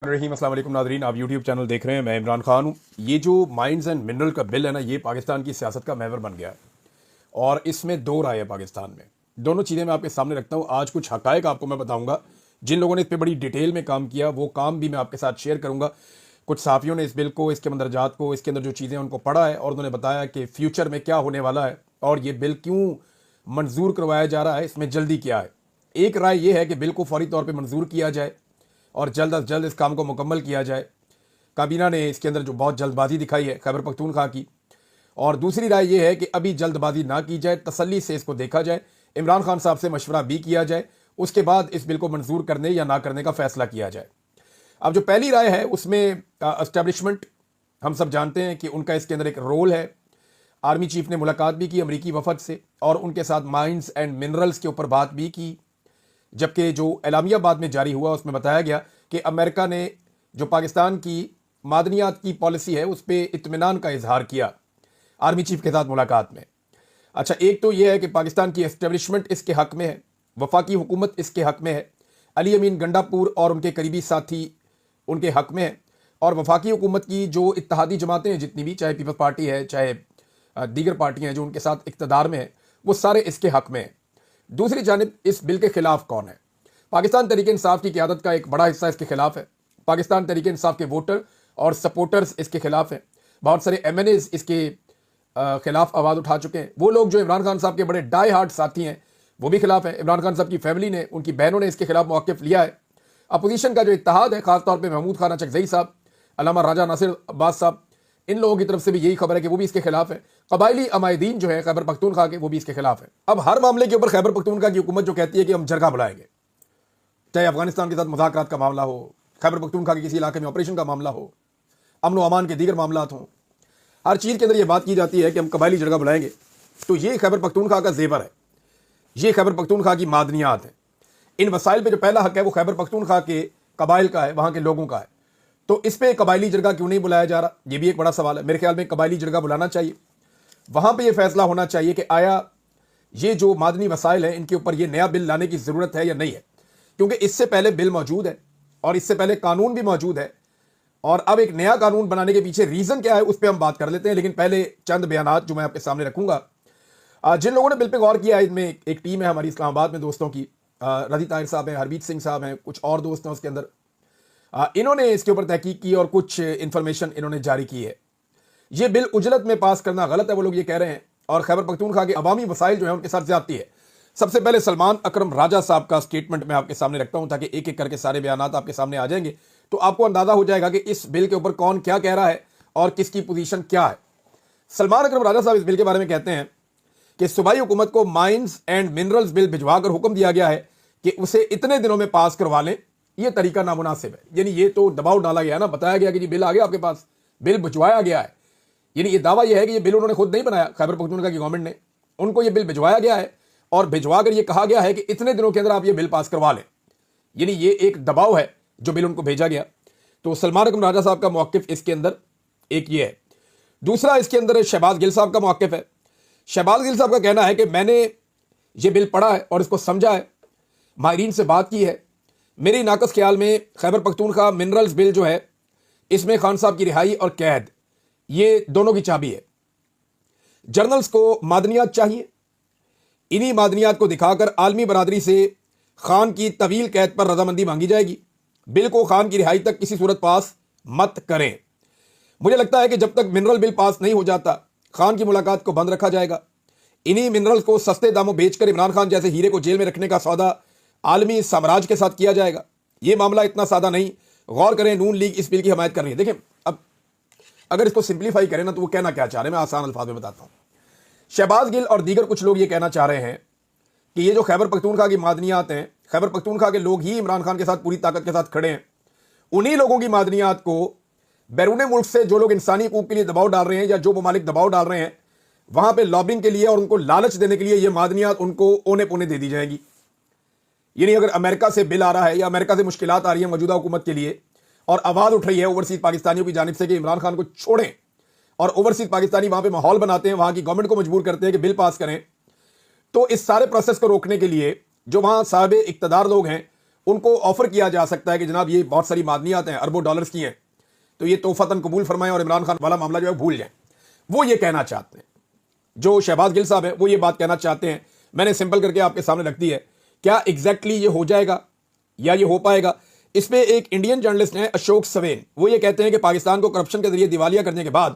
रहीम अस्सलाम वालेकुम नादरीन, आप यूट्यूब चैनल देख रहे हैं। मैं इमरान खान हूँ। ये जो माइंस एंड मिनरल का बिल है ना, ये पाकिस्तान की सियासत का महवर बन गया है और इसमें दो राय है पाकिस्तान में। दोनों चीज़ें मैं आपके सामने रखता हूँ। आज कुछ हकायक आपको मैं बताऊँगा। जिन लोगों ने इस पर बड़ी डिटेल में काम किया वो काम भी मैं आपके साथ शेयर करूँगा। कुछ सहाफ़ियों ने इस बिल को, इसके मंदरजात को, इसके अंदर जो चीज़ें उनको पढ़ा है और उन्होंने बताया कि फ्यूचर में क्या होने वाला है और ये बिल क्यों मंजूर करवाया जा रहा है, इसमें जल्दी क्या है। एक राय ये है कि बिल को फौरी तौर पर मंजूर किया जाए और जल्द अज जल्द इस काम को मुकम्मल किया जाए। काबीना ने इसके अंदर जो बहुत जल्दबाजी दिखाई है खैबर पख्तूनख्वा की। और दूसरी राय यह है कि अभी जल्दबाजी ना की जाए, तसल्ली से इसको देखा जाए, इमरान खान साहब से मशवरा भी किया जाए, उसके बाद इस बिल को मंजूर करने या ना करने का फैसला किया जाए। अब जो पहली राय है उसमें एस्टेब्लिशमेंट, हम सब जानते हैं कि उनका इसके अंदर एक रोल है। आर्मी चीफ ने मुलाकात भी की अमरीकी वफद से और उनके साथ माइंस एंड मिनरल्स के ऊपर बात भी की। जबकि जो एलामिया बाद में जारी हुआ उसमें बताया गया कि अमेरिका ने जो पाकिस्तान की मादनियात की पॉलिसी है उस पर इत्मीनान का इजहार किया आर्मी चीफ के साथ मुलाकात में। अच्छा, एक तो यह है कि पाकिस्तान की एस्टेब्लिशमेंट इसके हक में है, वफाकी हुकूमत इसके हक में है, अली अमीन गंडापुर और उनके करीबी साथी उनके हक में है, और वफाकी हुकूमत की जो इत्तेहादी जमातें हैं जितनी भी, चाहे पीपल्स पार्टी है चाहे दीगर पार्टियां हैं जो उनके साथ इक़्तिदार में है, वो सारे इसके हक में हैं। दूसरी जानिब इस बिल के खिलाफ कौन है? पाकिस्तान तहरीक इंसाफ की क़यादत का एक बड़ा हिस्सा इसके खिलाफ है। पाकिस्तान तहरीक इंसाफ के वोटर और सपोर्टर्स इसके खिलाफ हैं। बहुत सारे MNAs इसके खिलाफ आवाज़ उठा चुके हैं। वो लोग जो इमरान खान साहब के बड़े डाई हार्ट साथी हैं वो भी खिलाफ हैं। इमरान खान साहब की फैमिली ने, उनकी बहनों ने इसके खिलाफ मौक़िफ़ लिया है। अपोजिशन का जो इत्तेहाद है, खासतौर पर महमूद खान अचकज़ई साहब, अल्लामा राजा नासिर अब्बास साहब, इन लोगों की तरफ से भी यही खबर है कि वो भी इसके खिलाफ है। कबायली अमायदीन जो है खैबर पख्तूनख्वा के, वो भी इसके खिलाफ है। अब हर मामले के ऊपर खैबर पख्तूनख्वा की हुकूमत जो कहती है कि हम जरगा बुलाएंगे, चाहे अफगानिस्तान के साथ मुज़ाकरात का मामला हो, खैबर पख्तूनख्वा के किसी इलाके में ऑपरेशन का मामला हो, अमन व अमान के दीगर मामलात हों, हर चीज़ के अंदर ये बात की जाती है कि हम कबायली जरगा बुलाएंगे। तो ये खैबर पख्तूनख्वा का जेवर है, ये खैबर पख्तूनख्वा की मादनियात है। इन वसाइल पर जो पहला हक है वो खैबर पख्तूनख्वा के कबाइल का है, वहाँ के लोगों का है। तो इस पर कबायली जरगा क्यों नहीं बुलाया जा रहा, ये भी एक बड़ा सवाल है। मेरे ख्याल में कबायली जरगा बुलाना चाहिए। वहाँ पे ये फैसला होना चाहिए कि आया ये जो मादनी वसाइल हैं इनके ऊपर ये नया बिल लाने की ज़रूरत है या नहीं है, क्योंकि इससे पहले बिल मौजूद है और इससे पहले कानून भी मौजूद है। और अब एक नया कानून बनाने के पीछे रीज़न क्या है उस पर हम बात कर लेते हैं। लेकिन पहले चंद बयानात जो मैं आपके सामने रखूँगा। जिन लोगों ने बिल पर गौर किया है, इनमें एक टीम है हमारी इस्लामाबाद में दोस्तों की, रज़ी ताहिर साहब हैं, हरमीत सिंह साहब हैं, कुछ और दोस्त हैं उसके अंदर। इन्होंने इसके ऊपर तहकीक की और कुछ इंफॉर्मेशन इन्होंने जारी की है। ये बिल उजलत में पास करना गलत है, वो लोग ये कह रहे हैं, और खैबर पख्तूनख्वा के अवामी वसाइल जो है उनके साथ ज्यादती है। सबसे पहले सलमान अकरम राजा साहब का स्टेटमेंट मैं आपके सामने रखता हूं ताकि एक एक करके सारे बयानात आपके सामने आ जाएंगे, तो आपको अंदाजा हो जाएगा कि इस बिल के ऊपर कौन क्या कह रहा है और किसकी पोजीशन क्या है। सलमान अकरम राजा साहब इस बिल के बारे में कहते हैं कि सूबाई हुकूमत को माइंस एंड मिनरल्स बिल भिजवाकर हुक्म दिया गया है कि उसे इतने दिनों में पास करवा लें। ये तरीका नामुनासिब है, यानी ये तो दबाव डाला गया ना, बताया गया कि जी बिल आ गया आपके पास, बिल भिजवाया गया है। यानी ये दावा यह है कि ये बिल उन्होंने खुद नहीं बनाया, खैबर पख्तूनख्वा की गवर्नमेंट ने, उनको ये बिल भिजवाया गया है और भिजवा कर ये कहा गया है कि इतने दिनों के अंदर आप ये बिल पास करवा लें। यानी ये एक दबाव है जो बिल उनको भेजा गया। तो सलमान अकरम राजा साहब का मौक़िफ़ इसके अंदर एक ये है। दूसरा इसके अंदर शहबाज गिल साहब का मौक़िफ़ है। शहबाज गिल साहब का कहना है कि मैंने ये बिल पढ़ा है और इसको समझा है, माहिरीन से बात की है। मेरी नाकस ख्याल में खैबर पख्तूनख्वा मिनरल्स बिल जो है इसमें खान साहब की रिहाई और कैद, ये दोनों की चाबी है। जर्नल्स को मादनियात चाहिए, इन्हीं मादनियात को दिखाकर आलमी बरादरी से खान की तवील कैद पर रजामंदी मांगी जाएगी। बिल को खान की रिहाई तक किसी सूरत पास मत करें। मुझे लगता है कि जब तक मिनरल बिल पास नहीं हो जाता खान की मुलाकात को बंद रखा जाएगा। इन्हीं मिनरल्स को सस्ते दामों बेचकर इमरान खान जैसे हीरे को जेल में रखने का सौदा आलमी साम्राज्य के साथ किया जाएगा। यह मामला इतना सादा नहीं। गौर करें, नून लीग इस बिल की हमायत कर रही है। देखें, अब अगर इसको सिंप्लीफाई करें ना तो वो कहना क्या चाह रहे हैं, मैं आसान अल्फाज में बताता हूं। शहबाज गिल और दीगर कुछ लोग ये कहना चाह रहे हैं कि ये जो खैबर पख्तूनख्वा की मादनियात हैं, खैबर पख्तूनख्वा के लोग ही इमरान खान के साथ पूरी ताकत के साथ खड़े हैं। उन्हीं लोगों की मादनियात को बैरून मुल्क से जो लोग इंसानी हकूक के लिए दबाव डाल रहे हैं या जो ममालिक दबाव डाल रहे हैं, वहां पर लॉबिंग के लिए और उनको लालच देने के लिए ये मादनियात उनको ओने पोने दे दी जाएगी। यानी अगर अमेरिका से बिल आ रहा है या अमेरिका से मुश्किलात आ रही है मौजूदा हुकूमत के लिए और आवाज़ उठ रही है ओवरसीज पाकिस्तानियों की जानिब से कि इमरान खान को छोड़ें, और ओवरसीज पाकिस्तानी वहां पे माहौल बनाते हैं, वहां की गवर्नमेंट को मजबूर करते हैं कि बिल पास करें, तो इस सारे प्रोसेस को रोकने के लिए जो वहां साहिब इक़्तिदार लोग हैं उनको ऑफर किया जा सकता है कि जनाब ये बहुत सारी मादनियात हैं, अरबों डॉलर्स की हैं, तो ये तोहफतन कबूल फरमाएं और इमरान खान वाला मामला जो है भूल जाएं। वो ये कहना चाहते हैं, जो शहबाज गिल साहब है वो ये बात कहना चाहते हैं। मैंने सिंपल करके आपके सामने रख दी है। क्या एग्जैक्टली ये हो जाएगा या ये हो पाएगा? इसमें एक इंडियन जर्नलिस्ट हैं अशोक सवेन, वो ये कहते हैं कि पाकिस्तान को करप्शन के जरिए दिवालिया करने के बाद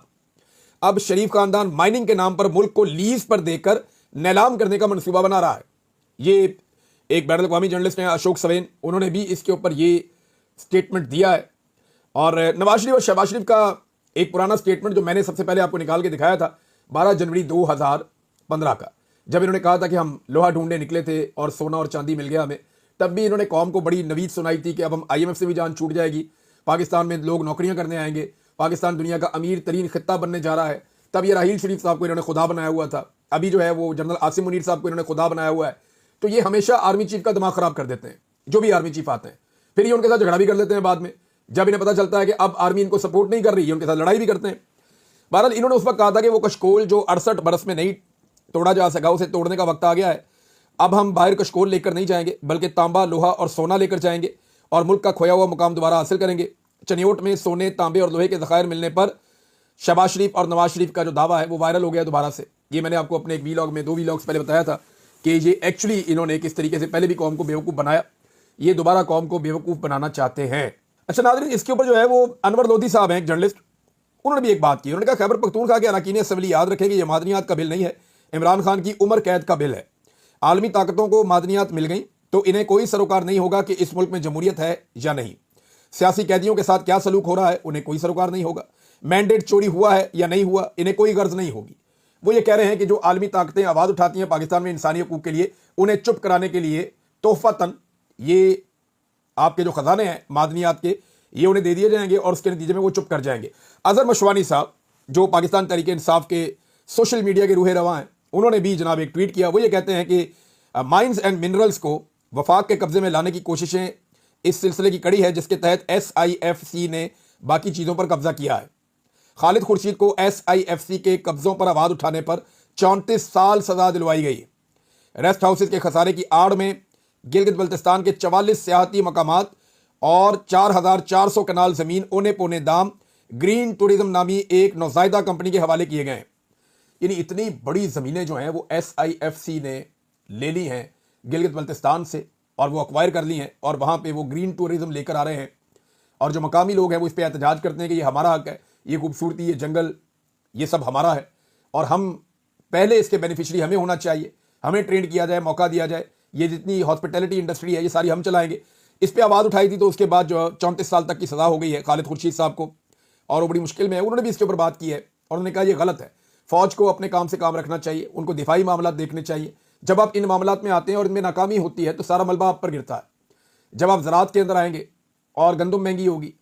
अब शरीफ खानदान माइनिंग के नाम पर मुल्क को लीज पर देकर नीलाम करने का मंसूबा बना रहा है। ये एक बैनुल अक़वामी जर्नलिस्ट हैं अशोक सवेन, उन्होंने भी इसके ऊपर ये स्टेटमेंट दिया है। और नवाज शरीफ और शहबाज शरीफ का एक पुराना स्टेटमेंट जो मैंने सबसे पहले आपको निकाल के दिखाया था 12 जनवरी 2015 का, जब इन्होंने कहा था कि हम लोहा ढूंढने निकले थे और सोना और चांदी मिल गया हमें, तब भी इन्होंने कौम को बड़ी नवीद सुनाई थी कि अब हम IMF से भी जान छूट जाएगी, पाकिस्तान में लोग नौकरियां करने आएंगे, पाकिस्तान दुनिया का अमीर तरीन खित्ता बनने जा रहा है। तब ये राहील शरीफ साहब को इन्होंने खुदा बनाया हुआ था, अभी जो है वो जनरल आसिम मुनीर साहब को इन्होंने खुदा बनाया हुआ है। तो ये हमेशा आर्मी चीफ का दिमाग खराब कर देते हैं, जो भी आर्मी चीफ आते हैं, फिर ये उनके साथ झगड़ा भी कर लेते हैं बाद में, जब इन्हें पता चलता है कि अब आर्मी इनको सपोर्ट नहीं कर रही है, उनके साथ लड़ाई भी करते हैं। बहरहाल इन्होंने उस वक्त कहा था कि वो कशकोल जो 68 बरस में नहीं तोड़ा जा सका, उसे तोड़ने का वक्त आ गया है। अब हम बाहर कशकोल लेकर नहीं जाएंगे, बल्कि तांबा, लोहा और सोना लेकर जाएंगे और मुल्क का खोया हुआ मुकाम दोबारा हासिल करेंगे। चनियोट में सोने, तांबे और लोहे के ज़खायर मिलने पर शहबाज शरीफ और नवाज शरीफ का जो दावा है वो वायरल हो गया दोबारा से। ये मैंने आपको अपने एक वीलॉग में 2 वीलॉग्स पहले बताया था कि ये एक्चुअली इन्होंने किस तरीके से पहले भी कौम को बेवकूफ़ बनाया, ये दोबारा कौम को बेवकूफ़ बनाना चाहते हैं। अच्छा नाज़रीन, इसके ऊपर जो है वो अनवर लोधी साहब हैं एक जर्नलिस्ट, उन्होंने भी एक बात की। उन्होंने कहा खैबर पख्तूनख्वा के अरकान असम्बली याद रखें कि यह मादनियात का बिल नहीं है, इमरान खान की उम्र कैद का बिल है। आलमी ताकतों को मादनियात मिल गई तो इन्हें कोई सरोकार नहीं होगा कि इस मुल्क में जमहूरियत है या नहीं। सियासी कैदियों के साथ क्या सलूक हो रहा है, उन्हें कोई सरोकार नहीं होगा। मैंडेट चोरी हुआ है या नहीं हुआ, इन्हें कोई गर्ज नहीं होगी। वो ये कह रहे हैं कि जो आलमी ताकतें आवाज़ उठाती हैं पाकिस्तान में इंसानी हकूक़ के लिए, उन्हें चुप कराने के लिए तोहफतन ये आपके जो खजाने हैं मादनियात के, ये उन्हें दे दिए जाएंगे और उसके नतीजे में वो चुप कर जाएंगे। अजहर मशवानी साहब जो पाकिस्तान तहरीक इंसाफ के सोशल मीडिया के रूहे रवा हैं, उन्होंने भी जनाब एक ट्वीट किया। वो ये कहते हैं कि माइंस एंड मिनरल्स को वफाक के कब्जे में लाने की कोशिशें इस सिलसिले की कड़ी है जिसके तहत SIFC ने बाकी चीज़ों पर कब्जा किया है। खालिद खुर्शीद को SIFC के कब्जों पर आवाज़ उठाने पर 34 साल सजा दिलवाई गई। रेस्ट हाउसेज के खसारे की आड़ में गिलगित बल्तिस्तान के 44 सियाहती मकामात और 4400 कनाल ज़मीन ओने पोने दाम ग्रीन टूरिज्म नामी एक नौजायदा कंपनी के हवाले किए गए हैं। यानी इतनी बड़ी ज़मीनें जो हैं वो SIFC ने ले ली हैं गिलगित बल्तिस्तान से और वो अक्वायर कर ली हैं और वहाँ पे वो ग्रीन टूरिज्म लेकर आ रहे हैं। और जो मकामी लोग हैं वो इस पर एहतजाज करते हैं कि ये हमारा हक है, ये खूबसूरती, ये जंगल, ये सब हमारा है और हम पहले इसके बेनिफिशरी हमें होना चाहिए, हमें ट्रेंड किया जाए, मौका दिया जाए, ये जितनी हॉस्पिटैलिटी इंडस्ट्री है ये सारी हम चलाएंगे। इस पर आवाज़ उठाई थी तो उसके बाद जो 34 साल तक की सज़ा हो गई है खालिद खुर्शीद साहब को और वो बड़ी मुश्किल में है। उन्होंने भी इसके ऊपर बात की है और उन्होंने कहा ये गलत है, फ़ौज को अपने काम से काम रखना चाहिए, उनको दिफाई मामला देखने चाहिए। जब आप इन मामलात में आते हैं और इनमें नाकामी होती है तो सारा मलबा आप पर गिरता है। जब आप ज़राअत के अंदर आएंगे और गंदम महंगी होगी,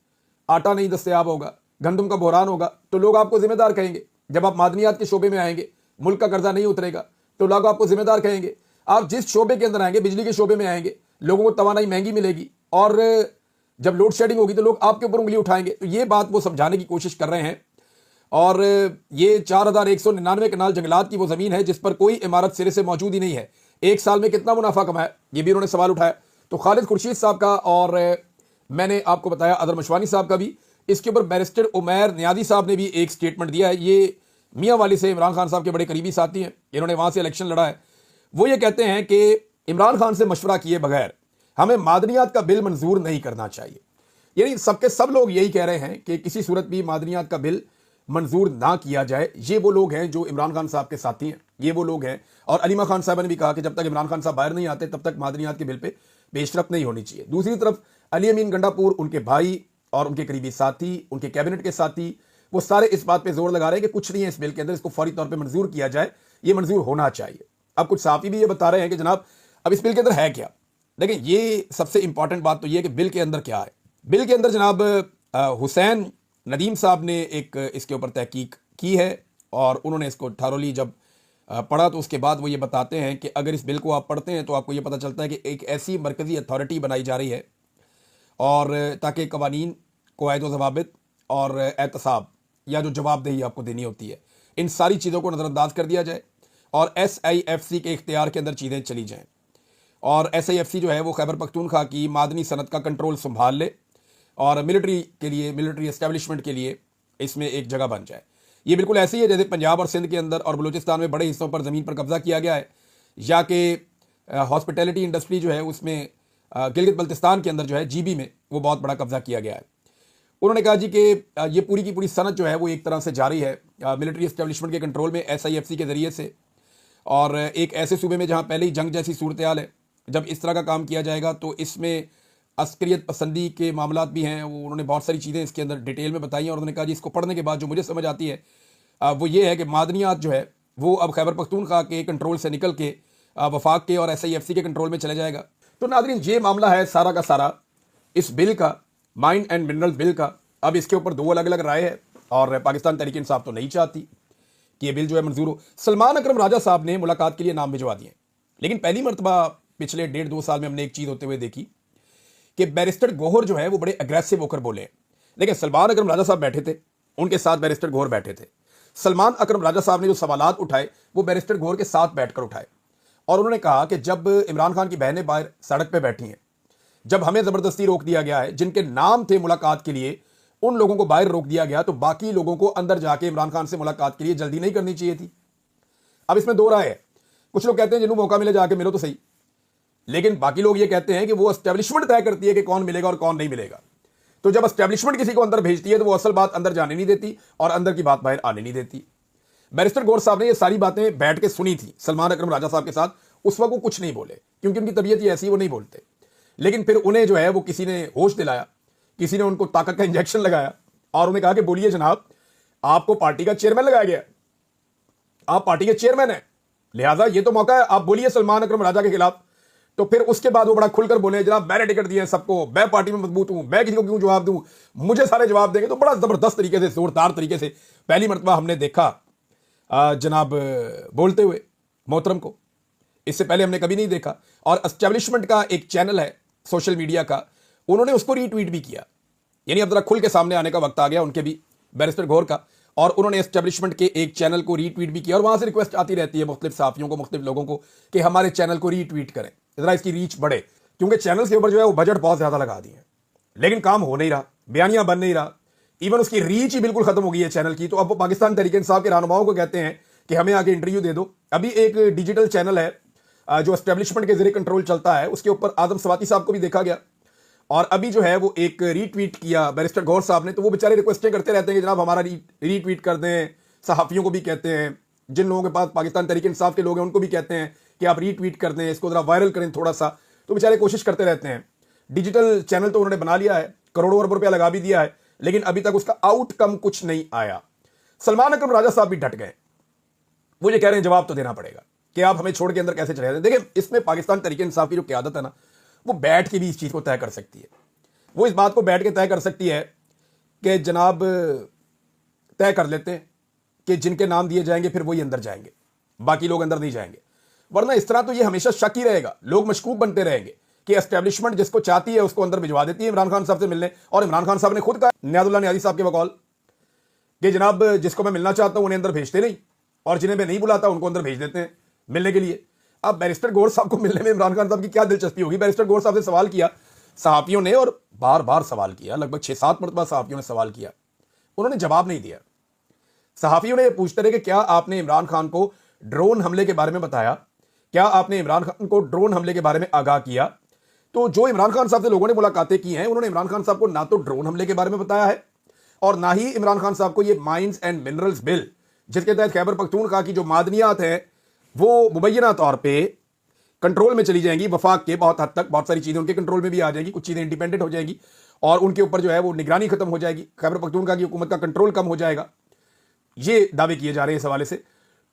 आटा नहीं दस्तयाब होगा, गंदम का बहरान होगा तो लोग आपको जिम्मेदार कहेंगे। जब आप मादनियात के शोबे में आएंगे, मुल्क का कर्जा नहीं उतरेगा तो लोग आपको जिम्मेदार कहेंगे। आप जिस शोबे के अंदर आएंगे, बिजली के शोबे में आएंगे, लोगों को तवानाई महंगी मिलेगी और जब लोड शेडिंग होगी तो लोग आपके ऊपर उंगली उठाएंगे। तो ये बात वो समझाने की कोशिश कर रहे हैं। और ये 4199 कनाल जंगलात की वो ज़मीन है जिस पर कोई इमारत सिरे से मौजूद ही नहीं है। एक साल में कितना मुनाफा कमाया, ये भी उन्होंने सवाल उठाया। तो खालिद खुर्शीद साहब का और मैंने आपको बताया अदर मशवानी साहब का भी, इसके ऊपर बैरिस्टर उमैर नियादी साहब ने भी एक स्टेटमेंट दिया है। ये मियाँ वाली से इमरान खान साहब के बड़े करीबी साथी हैं, इन्होंने वहाँ से इलेक्शन लड़ा है। वो ये कहते हैं कि इमरान खान से मशवरा किए बगैर हमें मादनियात का बिल मंजूर नहीं करना चाहिए। यानी सबके सब लोग यही कह रहे हैं कि किसी सूरत भी मादनियात का बिल मंजूर ना किया जाए। ये वो लोग हैं जो इमरान खान साहब के साथी हैं, ये वो लोग हैं। और अलीमा खान साहब ने भी कहा कि जब तक इमरान खान साहब बाहर नहीं आते तब तक मादनियात के बिल पे पेशरफ नहीं होनी चाहिए। दूसरी तरफ अली अमीन गंडापुर, उनके भाई और उनके करीबी साथी, उनके कैबिनेट के साथी, वो सारे इस बात पे जोर लगा रहे हैं कि कुछ नहीं है इस बिल के अंदर, इसको फौरी तौर पे मंजूर किया जाए, ये मंजूर होना चाहिए। अब कुछ साथी भी ये बता रहे हैं कि जनाब अब इस बिल के अंदर है क्या। देखिए ये सबसे इंपॉर्टेंट बात तो ये है कि बिल के अंदर क्या है। बिल के अंदर जनाब हुसैन नदीम साहब ने एक इसके ऊपर तहकीक की है और उन्होंने इसको थारोली जब पढ़ा तो उसके बाद वो ये बताते हैं कि अगर इस बिल को आप पढ़ते हैं तो आपको ये पता चलता है कि एक ऐसी मरकज़ी अथॉरिटी बनाई जा रही है और ताकि कवानीन, क़वायद व ज़वाबित और एहतसाब या जो जवाबदेही आपको देनी होती है, इन सारी चीज़ों को नज़रअंदाज कर दिया जाए और SIFC के इख्तियार के अंदर चीज़ें चली जाएँ। और SIFC जो है वो खैबर पख्तूनख्वा की मादनी सनत का कंट्रोल संभाल ले और मिलिट्री के लिए, मिलिट्री एस्टेब्लिशमेंट के लिए इसमें एक जगह बन जाए। ये बिल्कुल ऐसे ही है जैसे पंजाब और सिंध के अंदर और बलूचिस्तान में बड़े हिस्सों पर ज़मीन पर कब्जा किया गया है, या कि हॉस्पिटैलिटी इंडस्ट्री जो है उसमें गिलगित बल्तिस्तान के अंदर जो है GB में वो बहुत बड़ा कब्जा किया गया है। उन्होंने कहा जी कि ये पूरी की पूरी सनत जो है वो एक तरह से जारी है मिलिट्री एस्टेब्लिशमेंट के कंट्रोल में SIFC के ज़रिए से, और एक ऐसे सूबे में जहाँ पहले ही जंग जैसी सूरत हाल है, जब इस तरह का काम किया जाएगा तो इसमें अस्करियत पसंदी के मामलात भी हैं। वो उन्होंने बहुत सारी चीज़ें इसके अंदर डिटेल में बताई हैं और उन्होंने कहा जी इसको पढ़ने के बाद जो मुझे समझ आती है वो ये है कि मादनियात जो है वो अब खैबर पख्तूनख्वा के कंट्रोल से निकल के वफाक के और SIFC के कंट्रोल में चले जाएगा। तो नाज़रीन, ये मामला है सारा का सारा इस बिल का, माइन एंड मिनरल्स बिल का। अब इसके ऊपर दो अलग अलग राय है और पाकिस्तान तहरीक इंसाफ तो नहीं चाहती कि ये बिल जो है मंजूर हो। सलमान अकरम राजा साहब ने मुलाकात के लिए नाम भिजवा दिए, लेकिन पहली मरतबा पिछले 1.5-2 साल में हमने एक चीज़ होते हुए देखी कि बैरिस्टर गौहर जो है वो बड़े अग्रेसिव होकर बोले। देखिए, सलमान अकरम राजा साहब बैठे थे, उनके साथ बैरिस्टर गौहर बैठे थे। सलमान अकरम राजा साहब ने जो सवालात उठाए वो बैरिस्टर गौहर के साथ बैठकर उठाए और उन्होंने कहा कि जब इमरान खान की बहनें बाहर सड़क पर बैठी हैं, जब हमें ज़बरदस्ती रोक दिया गया है, जिनके नाम थे मुलाकात के लिए उन लोगों को बाहर रोक दिया गया, तो बाकी लोगों को अंदर जाके इमरान खान से मुलाकात के लिए जल्दी नहीं करनी चाहिए थी। अब इसमें दो राय है। कुछ लोग कहते हैं जिन्होंने मौका मिले जाके मिलो तो सही, लेकिन बाकी लोग ये कहते हैं कि वो एस्टेब्लिशमेंट तय करती है कि कौन मिलेगा और कौन नहीं मिलेगा। तो जब एस्टेब्लिशमेंट किसी को अंदर भेजती है तो वो असल बात अंदर जाने नहीं देती और अंदर की बात बाहर आने नहीं देती। बैरिस्टर गौहर साहब ने ये सारी बातें बैठ के सुनी थी सलमान अकरम राजा साहब के साथ। उस वक्त वो कुछ नहीं बोले क्योंकि उनकी तबीयत ही ऐसी, वो नहीं बोलते। लेकिन फिर उन्हें जो है वो किसी ने होश दिलाया, किसी ने उनको ताकत का इंजेक्शन लगाया और उन्हें कहा कि बोलिए जनाब, आपको पार्टी का चेयरमैन लगाया गया, आप पार्टी के चेयरमैन हैं, लिहाजा ये तो मौका है, आप बोलिए सलमान अकरम राजा के खिलाफ। तो फिर उसके बाद वो बड़ा खुलकर बोले, जनाब मैंने टिकट दिया है सबको, मैं पार्टी में मजबूत हूं, मैं किसी को क्यों जवाब दूं, मुझे सारे जवाब देंगे। तो बड़ा जबरदस्त तरीके से, जोरदार तरीके से पहली मरतबा हमने देखा जनाब बोलते हुए मोहतरम को। इससे पहले हमने कभी नहीं देखा। और एस्टेब्लिशमेंट का एक चैनल है सोशल मीडिया का, उन्होंने उसको रीट्वीट भी किया। यानी अब जरा खुल के सामने आने का वक्त आ गया उनके भी, बैरिस्टर गौहर का, और उन्होंने एस्टेब्लिशमेंट के एक चैनल को रीट्वीट भी किया। और वहां से रिक्वेस्ट आती रहती है मुख्तलिफ साफियों को, मुख्तलिफ लोगों को कि हमारे चैनल को रीट्वीट करें, जरा इसकी रीच बढ़े, क्योंकि चैनल के ऊपर जो है वो बजट बहुत ज्यादा लगा दिए, लेकिन काम हो नहीं रहा, बयानियां बन नहीं रहा, इवन उसकी रीच ही बिल्कुल खत्म हो गई है चैनल की। तो अब वो पाकिस्तान तहरीक इंसाफ के रहनुमाओं को कहते हैं कि हमें आगे इंटरव्यू दे दो। अभी एक डिजिटल चैनल है जो एस्टेब्लिशमेंट के जरिए कंट्रोल चलता है, उसके ऊपर आदम सवाती साहब को भी देखा गया और अभी जो है वो एक रीट्वीट किया बैरिस्टर गौहर साहब ने। तो वो बेचारे रिक्वेस्टें करते रहते हैं कि जनाब हमारा रीट्वीट कर दें। सहाफ़ियों को भी कहते हैं, जिन लोगों के पास पाकिस्तान तहरीक इंसाफ के लोग हैं उनको भी कहते हैं कि आप रीट्वीट कर दें, इसको जरा वायरल करें थोड़ा सा। तो बेचारे कोशिश करते रहते हैं। डिजिटल चैनल तो उन्होंने बना लिया है, करोड़ों अरब रुपया लगा भी दिया है, लेकिन अभी तक उसका आउटकम कुछ नहीं आया। सलमान अकरम राजा साहब भी डट गए, वो ये कह रहे हैं जवाब तो देना पड़ेगा कि आप हमें छोड़ के अंदर कैसे चले जाते। देखिए, इसमें पाकिस्तान तहरीक इंसाफ की जो क़यादत है ना, वो बैठ के भी इस चीज़ को तय कर सकती है। वो इस बात को बैठ के तय कर सकती है कि जनाब तय कर लेते हैं कि जिनके नाम दिए जाएंगे फिर वही अंदर जाएंगे, बाकी लोग अंदर नहीं जाएंगे। वरना इस तरह तो ये हमेशा शक ही रहेगा, लोग मशकूक बनते रहेंगे कि एस्टेब्लिशमेंट जिसको चाहती है उसको अंदर भिजवा देती है इमरान खान साहब से मिलने। और इमरान खान साहब ने खुद कहा नियाज़ुल्लाह नियाज़ी साहब के बकौल कि जनाब जिसको मैं मिलना चाहता हूं उन्हें अंदर भेजते नहीं, और जिन्हें मैं नहीं बुलाता उनको अंदर भेज देते हैं मिलने के लिए। अब बैरिस्टर गौहर साहब को मिलने में इमरान खान साहब की क्या दिलचस्पी होगी। बैरिस्टर गौहर साहब से सवाल किया सहाफ़ियों ने, और बार बार सवाल किया, लगभग 6-7 मरतबा सहाफ़ियों ने सवाल किया, उन्होंने जवाब नहीं दिया। सहाफ़ियों ने पूछते रहे कि क्या आपने इमरान खान को ड्रोन हमले के बारे में बताया, क्या आपने इमरान खान को ड्रोन हमले के बारे में आगाह किया। तो जो इमरान खान साहब से लोगों ने मुलाकातें की हैं, उन्होंने इमरान खान साहब को ना तो ड्रोन हमले के बारे में बताया है और ना ही इमरान खान साहब को ये माइंस एंड मिनरल्स बिल, जिसके तहत खैबर पख्तूनख्वा की जो मादनियात हैं वो मुबैना तौर पर कंट्रोल में चली जाएंगी। वफाक के बहुत हद तक बहुत सारी चीज़ें उनके कंट्रोल में भी आ जाएंगी, कुछ चीज़ें इंडिपेंडेंट हो जाएंगी और उनके ऊपर जो है वो निगरानी खत्म हो जाएगी, खैबर पख्तूनख्वा की हुकूमत का कंट्रोल कम हो जाएगा। ये दावे किए जा रहे हैं इस हवाले से।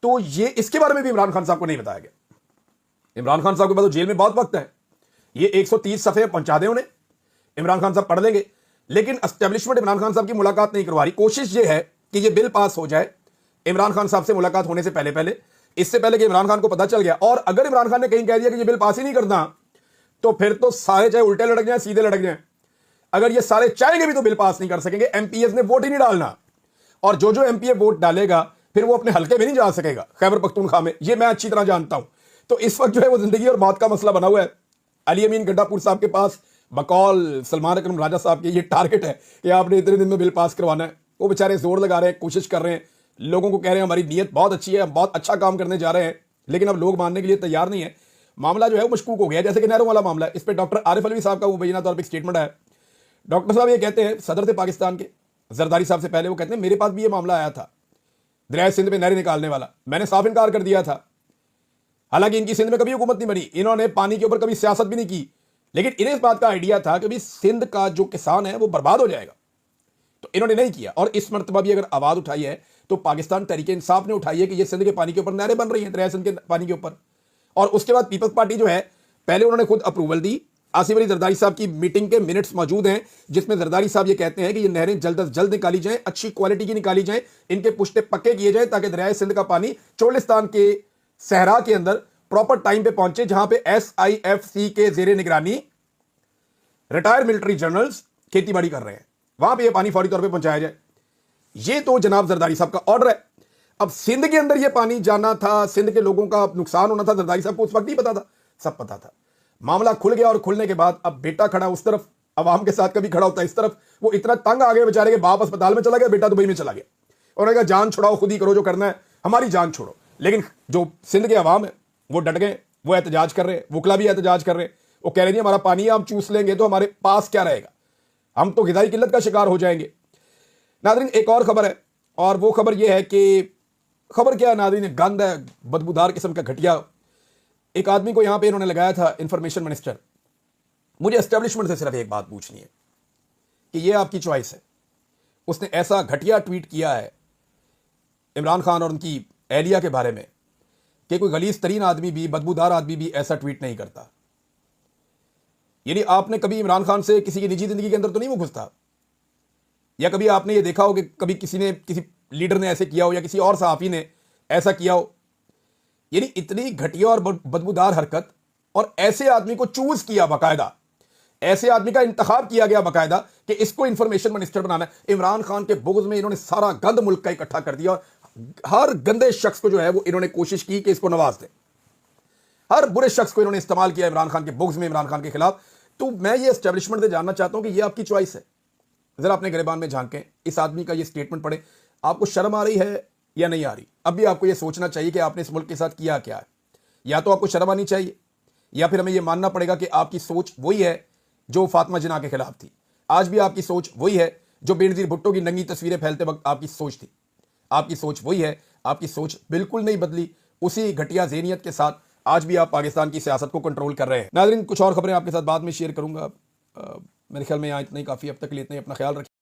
तो ये इसके बारे में भी इमरान खान साहब को नहीं बताया गया। इमरान खान साहब के पास तो जेल में बहुत वक्त है, ये 130 सफ़े पहुंचा दें उन्हें, इमरान खान साहब पढ़ लेंगे। लेकिन एस्टेब्लिशमेंट इमरान खान साहब की मुलाकात नहीं करवा रही। कोशिश ये है कि ये बिल पास हो जाए इमरान खान साहब से मुलाकात होने से पहले पहले, इससे पहले कि इमरान खान को पता चल गया। और अगर इमरान खान ने कहीं कह दिया कि ये बिल पास ही नहीं करना, तो फिर तो सारे चाहे उल्टे लटक जाए सीधे लटक जाए। अगर ये सारे चाहेंगे भी तो बिल पास नहीं कर सकेंगे। एमपीएस ने वोट ही नहीं डालना, और जो एमपीए वोट डालेगा फिर वो अपने हल्के में नहीं जा सकेगा खैबर पख्तूनख्वा में। ये मैं अच्छी तरह जानता हूं। तो इस वक्त जो है वो जिंदगी और मौत का मसला बना हुआ है। अली अमीन गड्ढापुर साहब के पास बकौल सलमान अकरम राजा साहब के ये टारगेट है कि आपने इतने दिन में बिल पास करवाना है। वो बेचारे जोर लगा रहे हैं, कोशिश कर रहे हैं, लोगों को कह रहे हैं हमारी नीयत बहुत अच्छी है, हम बहुत अच्छा काम करने जा रहे हैं, लेकिन अब लोग मानने के लिए तैयार नहीं है। मामला जो है वो मशकूक हो गया, जैसे कि नहरों वाला मामला है। इस पर डॉक्टर आरिफ अलवी साहब का मुबैना तौर पर स्टेटमेंट है। डॉक्टर साहब ये कहते हैं, सदर थे पाकिस्तान के, जरदारी साहब से पहले, वो कहते हैं मेरे पास भी ये मामला आया था दरिया सिंध में नहरें निकालने वाला, मैंने साफ इनकार कर दिया था। हालांकि इनकी सिंध में कभी हुकूमत नहीं बनी, इन्होंने पानी के ऊपर कभी सियासत भी नहीं की, लेकिन इन्हें इस बात का आइडिया था कि भाई सिंध का जो किसान है वो बर्बाद हो जाएगा, तो इन्होंने नहीं किया। और इस मरतबा भी अगर आवाज उठाई है तो पाकिस्तान तहरीक इंसाफ ने उठाई है कि ये सिंध के पानी के ऊपर नहरें बन रही हैं, दरिया सिंध के पानी के ऊपर। और उसके बाद पीपल्स पार्टी जो है, पहले उन्होंने खुद अप्रूवल दी। आसिफ अली जरदारी साहब की मीटिंग के मिनट्स मौजूद हैं, जिसमें जरदारी साहब ये कहते हैं कि ये नहरें जल्द अज जल्द निकाली जाएं, अच्छी क्वालिटी की निकाली जाएं, इनके पुश्ते पक्के किए जाएं, ताकि दरिया सिंध का पानी चोलिस्तान के सहरा के अंदर प्रॉपर टाइम पे पहुंचे, जहां पे SIFC के जेरे निगरानी रिटायर्ड मिलिट्री जनरल्स खेतीबाड़ी कर रहे हैं, वहां पे ये पानी फौरी तौर पे पहुंचाया जाए। ये तो जनाब जरदारी साहब का ऑर्डर है। अब सिंध के अंदर ये पानी जाना था, सिंध के लोगों का नुकसान होना था, जरदारी साहब को उस वक्त नहीं पता था, सब पता था। मामला खुल गया और खुलने के बाद अब बेटा खड़ा उस तरफ, अवाम के साथ कभी खड़ा होता है इस तरफ। वो इतना तंग आ गए बेचारे के, बाप अस्पताल में चला गया, बेटा दुबई में चला गया। उन्होंने कहा जान छुड़ाओ, खुद ही करो जो करना है, हमारी जान छोड़ो। लेकिन जो सिंध के अवाम है वो डट गए, वो एहतजाज कर रहे हैं, वकला भी एहतजाज कर रहे हैं। वो कह रहे हैं हमारा पानी आप चूस लेंगे तो हमारे पास क्या रहेगा, हम तो ग़िज़ाई किल्लत का शिकार हो जाएंगे। नाज़रीन एक और खबर है, और वो खबर ये है कि खबर क्या है नाज़रीन, गंद है, बदबूदार किस्म का घटिया। एक आदमी को यहां पे इन्होंने लगाया था इंफॉर्मेशन मिनिस्टर। मुझे एस्टेब्लिशमेंट से सिर्फ एक बात पूछनी है कि ये आपकी चॉइस है। उसने ऐसा घटिया ट्वीट किया है इमरान खान और उनकी एहलिया के बारे में कि कोई गलीज तरीन आदमी भी, बदबूदार आदमी भी ऐसा ट्वीट नहीं करता। यानी आपने कभी इमरान खान से किसी की निजी जिंदगी के अंदर तो नहीं वो घुसता, या कभी आपने ये देखा हो कि कभी किसी ने, किसी लीडर ने ऐसे किया हो, या किसी और सहाफ़ी ने ऐसा किया हो। यानी इतनी घटिया और बदबूदार हरकत, और ऐसे आदमी को चूज किया बाकायदा, ऐसे आदमी का इंतखाब किया गया बाकायदा कि इसको इंफॉर्मेशन मिनिस्टर बनाना है। इमरान खान के बुग़्ज़ में इन्होंने सारा गंद मुल्क का इकट्ठा कर दिया, और हर गंदे शख्स को जो है वो इन्होंने कोशिश की कि इसको नवाज दें। हर बुरे शख्स को इन्होंने इस्तेमाल किया इमरान खान के बुग़्ज़ में, इमरान खान के खिलाफ। तो मैं ये एस्टेब्लिशमेंट से जानना चाहता हूं कि ये आपकी चॉइस है। जरा अपने गिरबान में झांकें, इस आदमी का ये स्टेटमेंट पढ़ें, आपको शर्म आ रही है या नहीं आ रही। अब भी आपको ये सोचना चाहिए कि आपने इस मुल्क के साथ किया क्या है। या तो आपको शर्म आनी चाहिए, या फिर हमें यह मानना पड़ेगा कि आपकी सोच वही है जो फातिमा जिन्ना के खिलाफ थी। आज भी आपकी सोच वही है जो बेनज़ीर भुट्टो की नंगी तस्वीरें फैलते वक्त आपकी सोच थी। आपकी सोच वही है, आपकी सोच बिल्कुल नहीं बदली। उसी घटिया ज़हनियत के साथ आज भी आप पाकिस्तान की सियासत को कंट्रोल कर रहे हैं। नाज़रीन कुछ और खबरें आपके साथ बाद में शेयर करूंगा। मेरे ख्याल में यहाँ इतना ही काफ़ी, अब तक के लिए इतना ही। अपना ख्याल रखिए।